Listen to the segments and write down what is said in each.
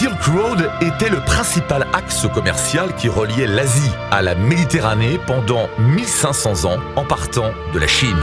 Silk Road était le principal axe commercial qui reliait l'Asie à la Méditerranée pendant 1500 ans en partant de la Chine.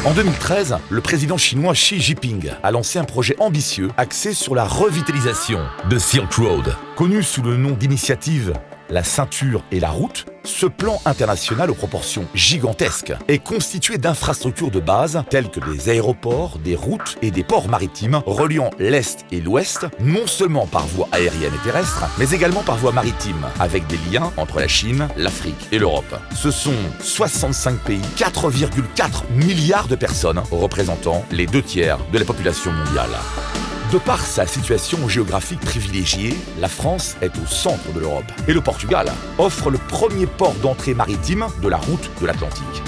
En 2013, le président chinois Xi Jinping a lancé un projet ambitieux axé sur la revitalisation de Silk Road. Connu sous le nom d'initiative La Ceinture et la Route, ce plan international aux proportions gigantesques est constitué d'infrastructures de base telles que des aéroports, des routes et des ports maritimes reliant l'Est et l'Ouest, non seulement par voie aérienne et terrestre, mais également par voie maritime, avec des liens entre la Chine, l'Afrique et l'Europe. Ce sont 65 pays, 4,4 milliards de personnes, représentant les 2/3 de la population mondiale. De par sa situation géographique privilégiée, la France est au centre de l'Europe et le Portugal offre le premier port d'entrée maritime de la route de l'Atlantique.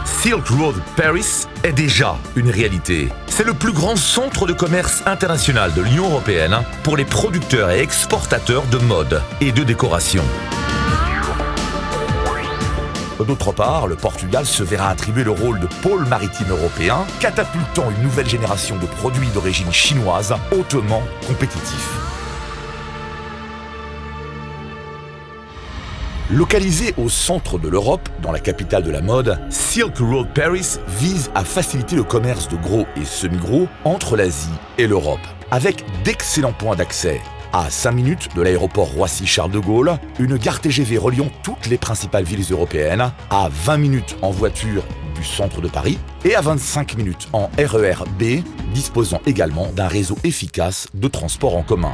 Silk Road Paris est déjà une réalité. C'est le plus grand centre de commerce international de l'Union européenne pour les producteurs et exportateurs de mode et de décoration. D'autre part, le Portugal se verra attribuer le rôle de pôle maritime européen, catapultant une nouvelle génération de produits d'origine chinoise hautement compétitifs. Localisé au centre de l'Europe, dans la capitale de la mode, Silk Road Paris vise à faciliter le commerce de gros et semi-gros entre l'Asie et l'Europe, avec d'excellents points d'accès. À 5 minutes de l'aéroport Roissy-Charles de Gaulle, une gare TGV reliant toutes les principales villes européennes, à 20 minutes en voiture du centre de Paris et à 25 minutes en RER B, disposant également d'un réseau efficace de transport en commun.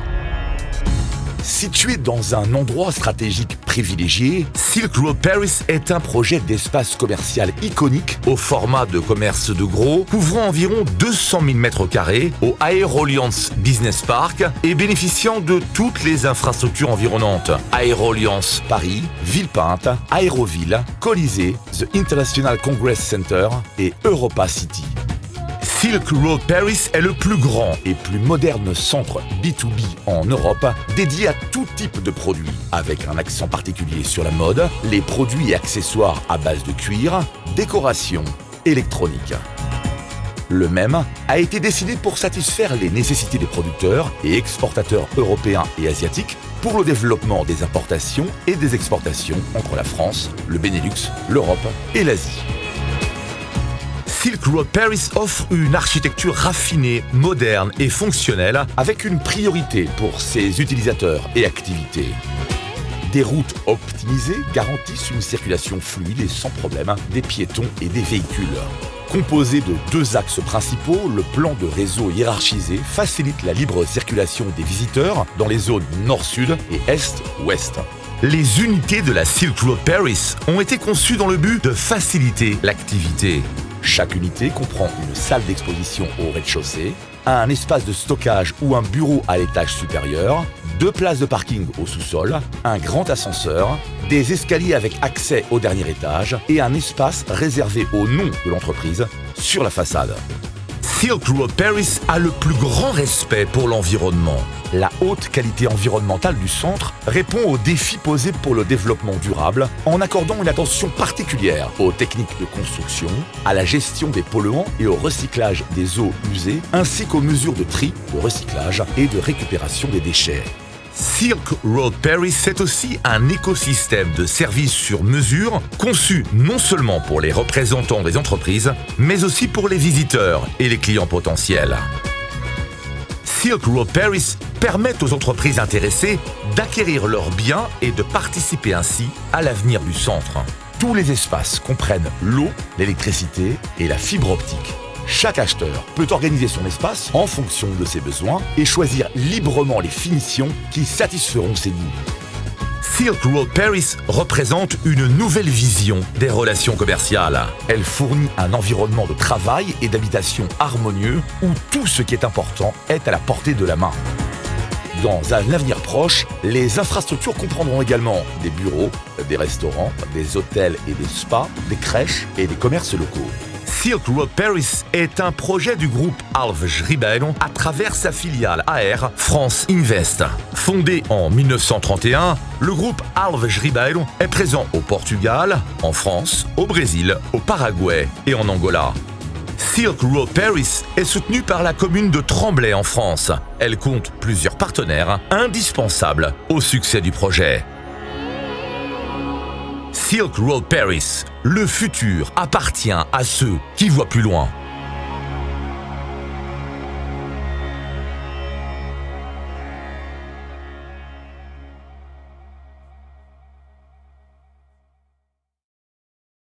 Situé dans un endroit stratégique privilégié, Silk Road Paris est un projet d'espace commercial iconique au format de commerce de gros, couvrant environ 200 000 m² au Aéroliance Business Park et bénéficiant de toutes les infrastructures environnantes. Aéroliance Paris, Villepinte, Aéroville, Colisée, The International Congress Center et Europa City. Silk Road Paris est le plus grand et plus moderne centre B2B en Europe dédié à tout type de produits, avec un accent particulier sur la mode, les produits et accessoires à base de cuir, décoration, électronique. Le même a été décidé pour satisfaire les nécessités des producteurs et exportateurs européens et asiatiques pour le développement des importations et des exportations entre la France, le Benelux, l'Europe et l'Asie. Silk Road Paris offre une architecture raffinée, moderne et fonctionnelle avec une priorité pour ses utilisateurs et activités. Des routes optimisées garantissent une circulation fluide et sans problème des piétons et des véhicules. Composé de 2 axes principaux, le plan de réseau hiérarchisé facilite la libre circulation des visiteurs dans les zones nord-sud et est-ouest. Les unités de la Silk Road Paris ont été conçues dans le but de faciliter l'activité. Chaque unité comprend une salle d'exposition au rez-de-chaussée, un espace de stockage ou un bureau à l'étage supérieur, 2 places de parking au sous-sol, un grand ascenseur, des escaliers avec accès au dernier étage et un espace réservé au nom de l'entreprise sur la façade. Silk Road Paris a le plus grand respect pour l'environnement. La haute qualité environnementale du centre répond aux défis posés pour le développement durable en accordant une attention particulière aux techniques de construction, à la gestion des polluants et au recyclage des eaux usées, ainsi qu'aux mesures de tri, de recyclage et de récupération des déchets. Silk Road Paris, c'est aussi un écosystème de services sur mesure conçu non seulement pour les représentants des entreprises, mais aussi pour les visiteurs et les clients potentiels. Silk Road Paris permet aux entreprises intéressées d'acquérir leurs biens et de participer ainsi à l'avenir du centre. Tous les espaces comprennent l'eau, l'électricité et la fibre optique. Chaque acheteur peut organiser son espace en fonction de ses besoins et choisir librement les finitions qui satisferont ses goûts. Silk Road Paris représente une nouvelle vision des relations commerciales. Elle fournit un environnement de travail et d'habitation harmonieux où tout ce qui est important est à la portée de la main. Dans un avenir proche, les infrastructures comprendront également des bureaux, des restaurants, des hôtels et des spas, des crèches et des commerces locaux. Silk Road Paris est un projet du groupe Alves Ribeiro à travers sa filiale AR France Invest. Fondé en 1931, le groupe Alves Ribeiro est présent au Portugal, en France, au Brésil, au Paraguay et en Angola. Silk Road Paris est soutenue par la commune de Tremblay en France. Elle compte plusieurs partenaires indispensables au succès du projet. Silk Road Paris, le futur appartient à ceux qui voient plus loin.